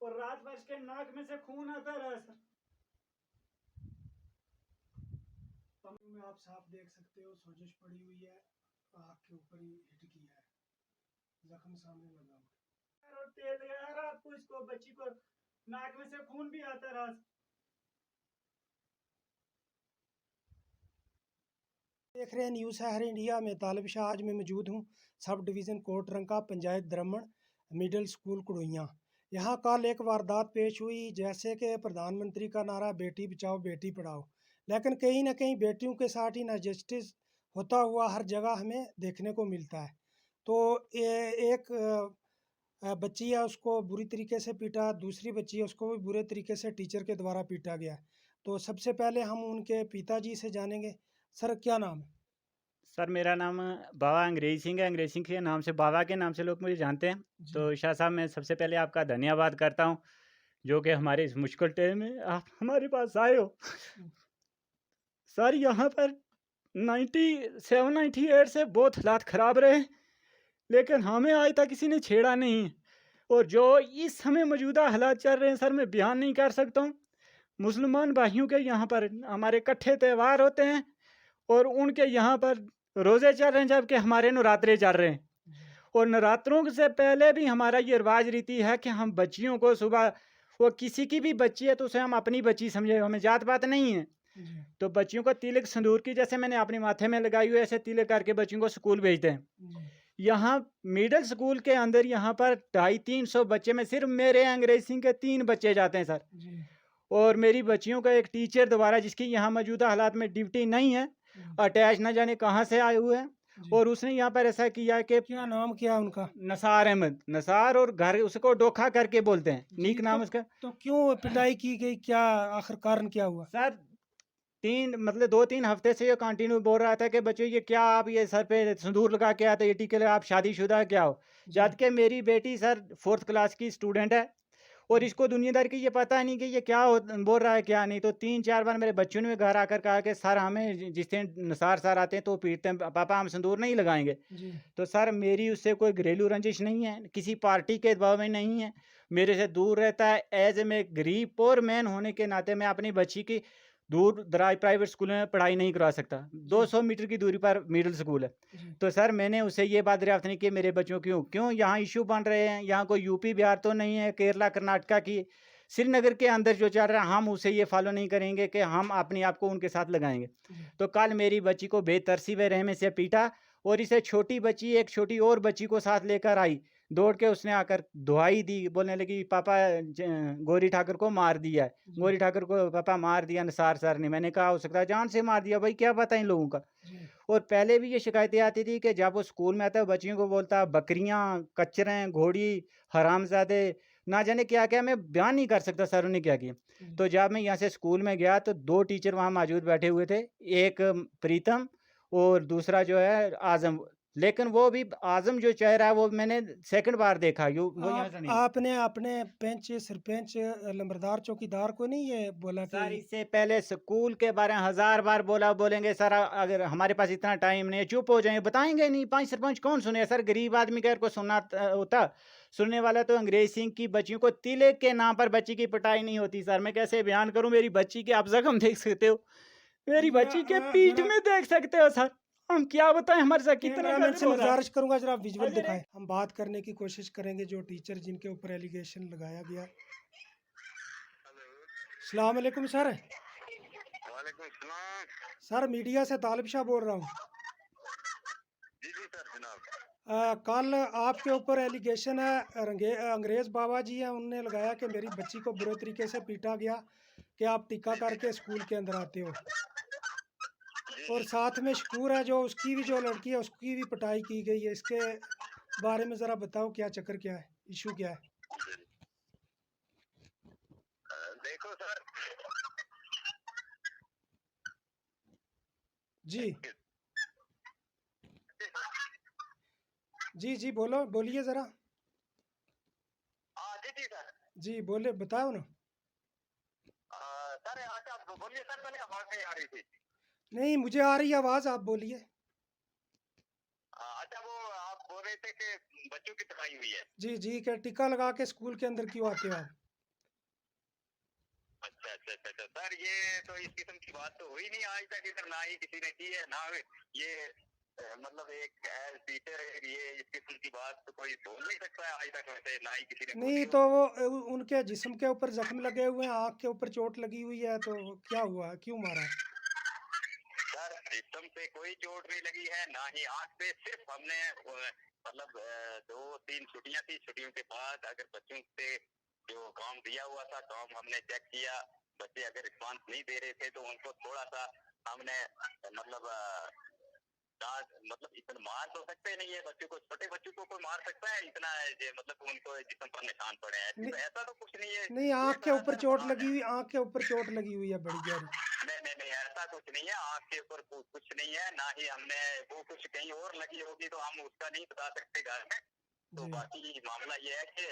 और रात भर के नाक में से खून आता रहा सर। में आप साफ देख सकते हो सोजिश पड़ी हुई है, आँख के ऊपर ही हिट किया है, जख्म सामने लगा हुआ है और तेल लगाया रात को, इसको बच्ची को नाक में से खून भी आता रहा। देख रहे हैं न्यूज़ शहर इंडिया में। तालिब शाह आज मैं मौजूद हूँ sub division Kotranka panchayat Draman middle school Kudaiya. यहाँ कल एक वारदात पेश हुई, जैसे कि प्रधानमंत्री का नारा बेटी बचाओ बेटी पढ़ाओ, लेकिन कहीं ना कहीं बेटियों के साथ ही इनजस्टिस होता हुआ हर जगह हमें देखने को मिलता है। तो एक बच्ची है, उसको बुरी तरीके से पीटा, दूसरी बच्ची है उसको भी बुरे तरीके से टीचर के द्वारा पीटा गया। तो सबसे पहले हम उनके पिताजी से जानेंगे। सर क्या नाम है? सर मेरा नाम बाबा अंग्रेज सिंह है। अंग्रेज सिंह के नाम से, बाबा के नाम से लोग मुझे जानते हैं। तो शाह साहब, मैं सबसे पहले आपका धन्यवाद करता हूं, जो कि हमारे इस मुश्किल टाइम में आप हमारे पास आए हो। सर यहाँ पर 97-98 से बहुत हालात ख़राब रहे, लेकिन हमें आज तक किसी ने छेड़ा नहीं। और जो इस समय मौजूदा हालात चल रहे हैं सर, मैं बयान नहीं कर सकता हूँ। मुसलमान भाइयों के यहाँ पर हमारे इकट्ठे त्यौहार होते हैं और उनके यहाँ पर रोज़े चल रहे हैं, जबकि हमारे नवरात्रे चल रहे हैं। और नवरात्रों से पहले भी हमारा ये रिवाज रीति है कि हम बच्चियों को सुबह, वो किसी की भी बच्ची है तो उसे हम अपनी बच्ची समझे, हमें जात पात नहीं है। तो बच्चियों को तिलक संदूर की, जैसे मैंने अपने माथे में लगाई हुई, ऐसे तिलक करके बच्चियों को स्कूल भेजते हैं। यहाँ मिडिल स्कूल के अंदर यहाँ पर 250-300 बच्चे में सिर्फ मेरे अंग्रेज सिंह के 3 बच्चे जाते हैं सर। और मेरी बच्चियों का एक टीचर दोबारा, जिसकी यहाँ मौजूदा हालात में ड्यूटी नहीं है, अटैच न जाने कहाँ से आए हुए हैं, और उसने यहाँ पर ऐसा किया कि, क्या नाम क्या उनका? नसार अहमद, नसार, और घर उसको डोखा करके बोलते हैं, नीक नाम उसका। तो क्यों पिटाई की गई, क्या आखिर कारण क्या हुआ? सर 2-3 हफ्ते से ये कंटिन्यू बोल रहा था कि बच्चों ये क्या आप ये सर पे सिंदूर लगा के आते, ये टीके लगा, आप शादीशुदा क्या हो। जबकि मेरी बेटी सर 4th क्लास की स्टूडेंट है और इसको दुनियादार की ये पता नहीं कि ये क्या बोल रहा है क्या नहीं। तो 3-4 बार मेरे बच्चों ने घर आकर कहा कि सर हमें जिस दिन नसार सर आते हैं तो पीटते हैं, पापा हम सिंदूर नहीं लगाएंगे। तो सर मेरी उससे कोई घरेलू रंजिश नहीं है, किसी पार्टी के दबाव में नहीं है, मेरे से दूर रहता है। एज ए मैं गरीब पोर मैन होने के नाते मैं अपनी बच्ची की दूर दराज प्राइवेट स्कूल में पढ़ाई नहीं करवा सकता। 200 मीटर की दूरी पर मिडिल स्कूल है। तो सर मैंने उसे ये बात दरियाफ्त नहीं की मेरे बच्चों क्यों क्यों यहाँ इशू बन रहे हैं। यहाँ कोई यूपी बिहार तो नहीं है, केरला कर्नाटका की, श्रीनगर के अंदर जो चल रहा है हम उसे ये फॉलो नहीं करेंगे कि हम अपने आप को उनके साथ लगाएंगे। तो कल मेरी बच्ची को बेतरसी व रहमे से पीटा और इसे छोटी बच्ची, एक छोटी और बच्ची को साथ लेकर आई, दौड़ के उसने आकर दुआई दी, बोलने लगी पापा गौरी ठाकुर को मार दिया है, गौरी ठाकुर को पापा मार दिया नसार सर ने। मैंने कहा हो सकता है जान से मार दिया, भाई क्या पता इन लोगों का। और पहले भी ये शिकायतें आती थी कि जब वो स्कूल में आता है बच्चियों को बोलता बकरियां, कचरे, घोड़ी, हरामजादे, ना जाने क्या क्या, मैं बयान नहीं कर सकता सर उन्हें क्या किया। तो जब मैं यहाँ से स्कूल में गया तो 2 टीचर वहाँ मौजूद बैठे हुए थे, एक प्रीतम और दूसरा जो है आजम। लेकिन वो भी आजम जो चेहरा है वो मैंने सेकंड बार देखा, वो यहाँ से नहीं। आपने अपने पंच, सरपंच, लंबरदार, चौकीदार को नहीं ये बोला कि? सर इससे पहले स्कूल के बारे में 1000 बार बोला, बोलेंगे सर अगर हमारे पास इतना टाइम नहीं है, चुप हो जाएंगे, बताएंगे नहीं। 5 सरपंच कौन सुने सर, गरीब आदमी का को सुनना होता। सुनने वाला तो अंग्रेज सिंह की बच्चियों को तिलक के नाम पर बच्ची की पिटाई नहीं होती। सर मैं कैसे बयान करूं, मेरी बच्ची के आप जख्म देख सकते हो, मेरी बच्ची के पीठ में देख सकते हो सर, हम क्या बताएं हमारे साथ कितना से गुजारिश करूंगा जरा विजुअल दिखाएं। हम बात करने की कोशिश करेंगे जो टीचर जिनके ऊपर एलिगेशन लगाया गया। अस्सलाम वालेकुम सर। वालेकुम सलाम। सर मीडिया से तालिब शाह बोल रहा हूँ। जी जी सर जनाब। कल आपके ऊपर एलिगेशन है, अंग्रेज बाबा जी हैं, उनने लगाया कि मेरी बच्ची को बुरे तरीके से पीटा गया, कि आप टिक्का करके स्कूल के अंदर आते हो, और साथ में शकूर है जो उसकी भी जो लड़की है उसकी भी पिटाई की गई है। इसके बारे में ज़रा बताओ क्या चक्कर क्या है, इशू क्या है? देखो सर, जी जी जी बोलो, बोलिए ज़रा। जी जी सर। जी बोले, बताओ ना। सर अच्छा बोलिए सर, मैंने आवाज नहीं आ रही थी। नहीं मुझे आ रही है आवाज़, आप बोलिए। अच्छा वो आप बोल रहे थे कि बच्चों की पिटाई हुई है। जी जी, क्या टिक्का लगा के स्कूल के अंदर क्यों आते हो आप? अच्छा अच्छा अच्छा अच्छा सर, ये तो इस किस्म की बात तो हुई नहीं आज तक इधर, ना ही किसी ने की है, ना ये मतलब एक एज टीचर ये इस किस्म की बात तो कोई बोल नहीं सकता है आज तक, वैसे ना ही किसी ने नहीं बोली हो। तो वो उनके जिस्म के ऊपर जख्म लगे हुए हैं, आँख के ऊपर चोट लगी हुई है, तो क्या हुआ, क्यों मारा है? सर सिस्टम पे कोई चोट नहीं लगी है, ना ही आंख पे, सिर्फ हमने मतलब 2-3 छुट्टियां थी, छुट्टियों के बाद अगर बच्चों से जो काम दिया हुआ था काम हमने चेक किया, बच्चे अगर रिस्पॉन्स नहीं दे रहे थे तो उनको थोड़ा सा हमने मतलब मतलब इतना मार तो सकते नहीं है बच्चों को, छोटे बच्चों को कोई मार सकता है इतना, ये मतलब उनको जिस्म पर निशान पड़े हैं, नहीं, ऐसा तो कुछ नहीं है। नहीं, ये आँख के ऊपर सरासर चोट फराड लगी है। हुई, आँख के ऊपर चोट लगी हुई है बड़ी गहरी। नहीं नहीं नहीं, ऐसा कुछ नहीं है, आँख के ऊपर कुछ नहीं है, ना ही हमने वो कुछ कहीं और लगी होगी तो हम उसका नहीं बता सकते घर में। तो जी बाकी मामला ये है कि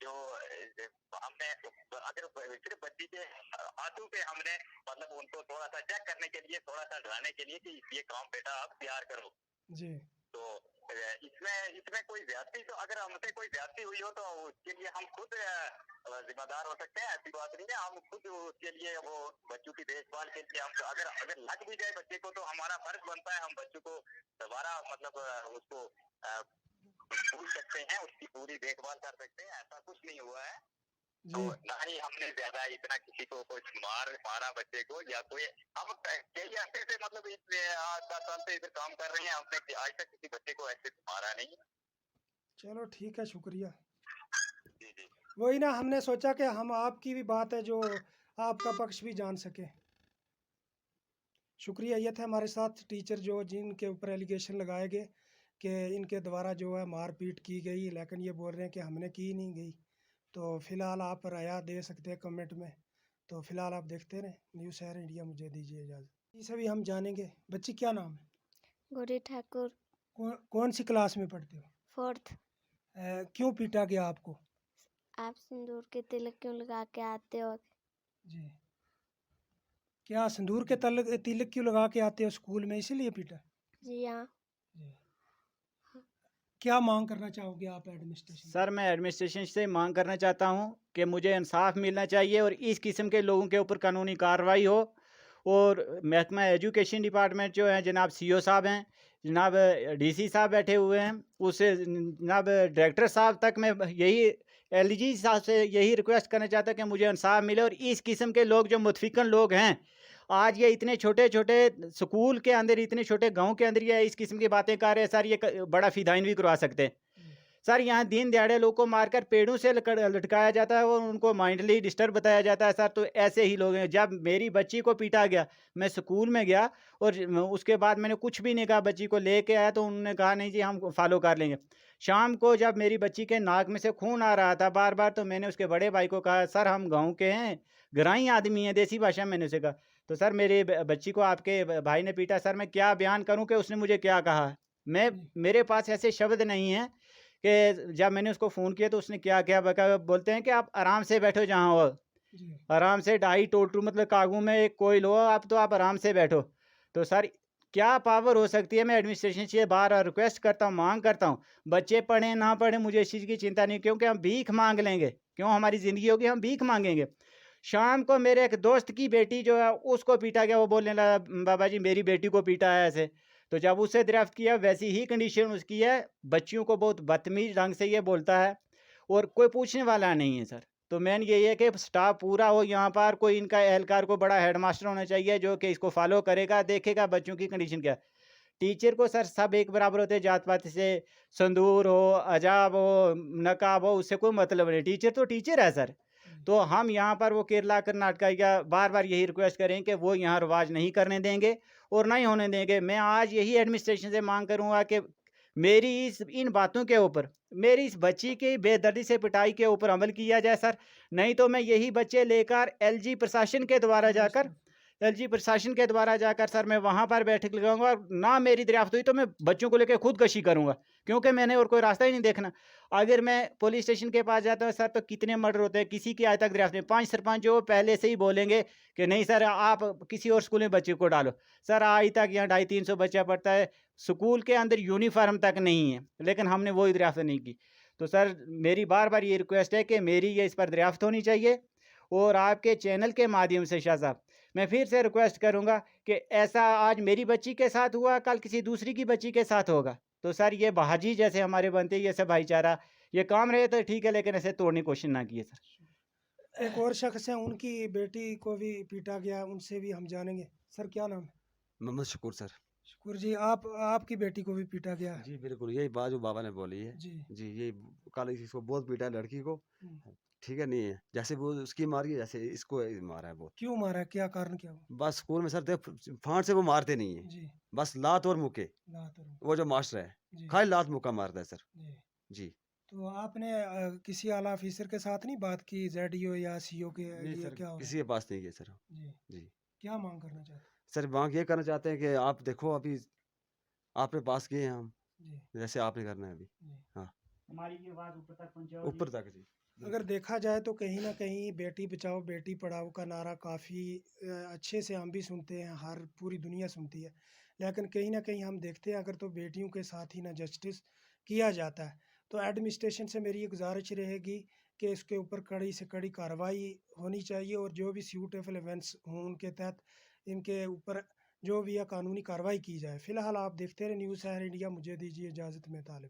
जो हमने अगर सिर्फ बच्ची के हाथों पे हमने मतलब उनको थोड़ा सा चेक करने के लिए, थोड़ा सा डराने के लिए कि ये काम बेटा आप तैयार करो, जी तो इसमें इसमें कोई ज्यादती, तो अगर हमसे कोई ज्यादती हुई हो तो उसके लिए हम खुद जिम्मेदार हो सकते हैं, ऐसी बात नहीं है, हम खुद उसके लिए वो बच्चों की देखभाल के लिए हम अगर अगर लग भी जाए बच्चे को तो हमारा फर्ज बनता है हम बच्चों को दोबारा मतलब उसको पूछ सकते हैं, उसकी पूरी देखभाल कर सकते हैं, ऐसा कुछ नहीं हुआ है। तो जी ना ही हमने ज्यादा इतना किसी को कुछ मारा बच्चे को या कोई, हम कई अर्से से मतलब इस 10 साल से इधर काम कर रहे हैं, हमने आज तक किसी बच्चे को ऐसे मारा नहीं। चलो ठीक है, शुक्रिया। जी जी वही ना, हमने सोचा कि हम आपकी भी बात है जो आपका पक्ष भी जान सके। शुक्रिया। ये थे हमारे साथ टीचर जो जिनके ऊपर एलिगेशन लगाए गए कि इनके द्वारा जो है मारपीट की गई, लेकिन ये बोल रहे हैं कि हमने की नहीं गई। तो फ़िलहाल आप राय दे सकते हैं कमेंट में। तो फ़िलहाल आप देखते रहें न्यूज़ शहर इंडिया। मुझे दीजिए इजाज़त। इसे भी हम जानेंगे। बच्ची क्या नाम है? गौरी ठाकुर, कौन सी क्लास में पढ़ते हो? 4th। क्यों पीटा गया आपको? आप सिंदूर के तिलक क्यों लगा के आते हो? जी, क्या सिंदूर के तिलक क्यों लगा के आते हो स्कूल में, इसीलिए पीटा? जी हाँ। जी। क्या मांग करना चाहोगे आप एडमिनिस्ट्रेशन? सर मैं एडमिनिस्ट्रेशन से मांग करना चाहता हूँ कि मुझे इंसाफ मिलना चाहिए और इस किस्म के लोगों के ऊपर कानूनी कार्रवाई हो। और महकमा एजुकेशन डिपार्टमेंट जो है, जनाब सीओ साहब हैं, जनाब डीसी साहब बैठे हुए हैं, उससे जनाब डायरेक्टर साहब तक मैं यही एलजी साहब से यही रिक्वेस्ट करना चाहता कि मुझे इंसाफ मिले। और इस किस्म के लोग जो मुतफिकन लोग हैं, आज ये इतने छोटे छोटे स्कूल के अंदर, इतने छोटे गांव के अंदर ये इस किस्म की बातें कर रहे हैं, सर ये बड़ा फिदाइन भी करवा सकते हैं। सर यहाँ दिन दिहाड़े लोग को मारकर पेड़ों से लटकाया जाता है और उनको माइंडली डिस्टर्ब बताया जाता है। सर तो ऐसे ही लोग हैं। जब मेरी बच्ची को पीटा गया, मैं स्कूल में गया और उसके बाद मैंने कुछ भी नहीं कहा, बच्ची को लेके आया तो उन्होंने कहा नहीं जी हम फॉलो कर लेंगे। शाम को जब मेरी बच्ची के नाक में से खून आ रहा था बार बार, तो मैंने उसके बड़े भाई को कहा सर हम गाँव के हैं, ग्रामीण आदमी हैं, देसी भाषा में मैंने उसे कहा। तो सर मेरी बच्ची को आपके भाई ने पीटा। सर मैं क्या बयान करूं कि उसने मुझे क्या कहा। मैं मेरे पास ऐसे शब्द नहीं हैं कि जब मैंने उसको फ़ोन किया तो उसने क्या किया। बोलते हैं कि आप आराम से बैठो जहाँ हो, जी आराम से ढाई टोटू मतलब कागू में एक कोयल हो आप, तो आप आराम से बैठो। तो सर क्या पावर हो सकती है। मैं एडमिनिस्ट्रेशन से बार बार रिक्वेस्ट करता हूँ, मांग करता हूँ, बच्चे पढ़ें ना पढ़ें मुझे इस चीज़ की चिंता नहीं, क्योंकि हम भीख मांग लेंगे, क्यों हमारी ज़िंदगी होगी हम भीख मांगेंगे। शाम को मेरे एक दोस्त की बेटी जो है उसको पीटा गया, वो बोलने लगा बाबा जी मेरी बेटी को पीटा है ऐसे। तो जब उसे दरियाफ्त किया, वैसी ही कंडीशन उसकी है, बच्चियों को बहुत बदतमीज ढंग से ये बोलता है और कोई पूछने वाला नहीं है सर। तो मेन यही है कि स्टाफ पूरा हो यहाँ पर, कोई इनका एहलकार को बड़ा हेडमास्टर होना चाहिए जो कि इसको फॉलो करेगा, देखेगा बच्चों की कंडीशन क्या है। टीचर को सर सब एक बराबर होते हैं, जात पात से, संदूर हो, अजाब हो, नकाब हो, उससे कोई मतलब नहीं। टीचर तो टीचर है सर। तो हम यहाँ पर वो केरला कर्नाटका या बार बार यही रिक्वेस्ट करें कि वो यहाँ रिवाज नहीं करने देंगे और ना ही होने देंगे। मैं आज यही एडमिनिस्ट्रेशन से मांग करूँगा कि मेरी इस इन बातों के ऊपर, मेरी इस बच्ची की बेदर्दी से पिटाई के ऊपर अमल किया जाए सर। नहीं तो मैं यही बच्चे लेकर एलजी प्रशासन के द्वारा जाकर सर मैं वहाँ पर बैठक लगाऊंगा और ना मेरी दरियाफ्त हुई तो मैं बच्चों को लेकर खुदकशी करूंगा, क्योंकि मैंने और कोई रास्ता ही नहीं देखना। अगर मैं पुलिस स्टेशन के पास जाता हूँ सर तो कितने मर्डर होते हैं, किसी की आज तक दरियाफ्त नहीं। 5 सरपंच जो पहले से ही बोलेंगे कि नहीं सर आप किसी और स्कूल में बच्चे को डालो। सर आज तक यहाँ 250-300 बच्चा पढ़ता है, स्कूल के अंदर यूनिफॉर्म तक नहीं है, लेकिन हमने वही दरियाफ्त नहीं की। तो सर मेरी बार बार ये रिक्वेस्ट है कि मेरी ये इस पर दरियाफ्त होनी चाहिए और आपके चैनल के माध्यम से शाह साहब मैं फिर से रिक्वेस्ट करूँगा कि ऐसा आज मेरी बच्ची के साथ हुआ, कल किसी दूसरी की बच्ची के साथ होगा। तो सर ये बाहाजी जैसे हमारे बनते हैं, ये सब भाईचारा, ये काम रहे तो ठीक है, लेकिन ऐसे तोड़ने की कोशिश ना कीजिए सर। एक और शख्स है, उनकी बेटी को भी पीटा गया, उनसे भी हम जानेंगे। सर क्या नाम है? मोहम्मद शकूर सर। शुक्र जी, आपकी बेटी को भी पीटा गया है? जी बिल्कुल, यही बात जो बाबा ने बोली है। जी। जी, यही कल इसको बहुत पीटा है लड़की को। हम्म। ठीक है, नहीं है, जैसे वो उसकी मारी है, जैसे इसको मारा है बहुत। क्यों मारा? क्या कारण क्या हुआ? बस स्कूल में सर देख फाँट से वो मारते नहीं है, जी। बस लात और मुक्के। लात और वो जो मास्टर है, जी। खाली लात मुक्का मारता है सर। जी। जी। तो आपने किसी आला ऑफिसर के साथ नहीं बात की, जेडीओ या सीओ के नहीं लिए? सर, क्या हो रहा किसी के पास नहीं गए सर। है? जी। जी। क्या मांग करना चाहते हैं? सर माँग ये करना चाहते हैं कि आप देखो अभी आपके पास गए हैं हम, जी। जैसे आपने करना है अभी। जी। हाँ, हमारी ये आवाज़ ऊपर तक पहुँचाओ। ऊपर तक जी। अगर देखा जाए तो कहीं ना कहीं बेटी बचाओ बेटी पढ़ाओ का नारा काफ़ी अच्छे से हम भी सुनते हैं, हर पूरी दुनिया सुनती है, लेकिन कहीं ना कहीं हम देखते हैं अगर तो बेटियों के साथ ही ना जस्टिस किया जाता है। तो एडमिनिस्ट्रेशन से मेरी ये गुजारिश रहेगी कि इसके ऊपर कड़ी से कड़ी कार्रवाई होनी चाहिए, और जो भी सूटेबल इवेंट्स हों उनके तहत इनके ऊपर जो भी है कानूनी कार्रवाई की जाए। फ़िलहाल आप देखते रहे न्यूज़ शहर इंडिया। मुझे दीजिए इजाज़त में तालिब।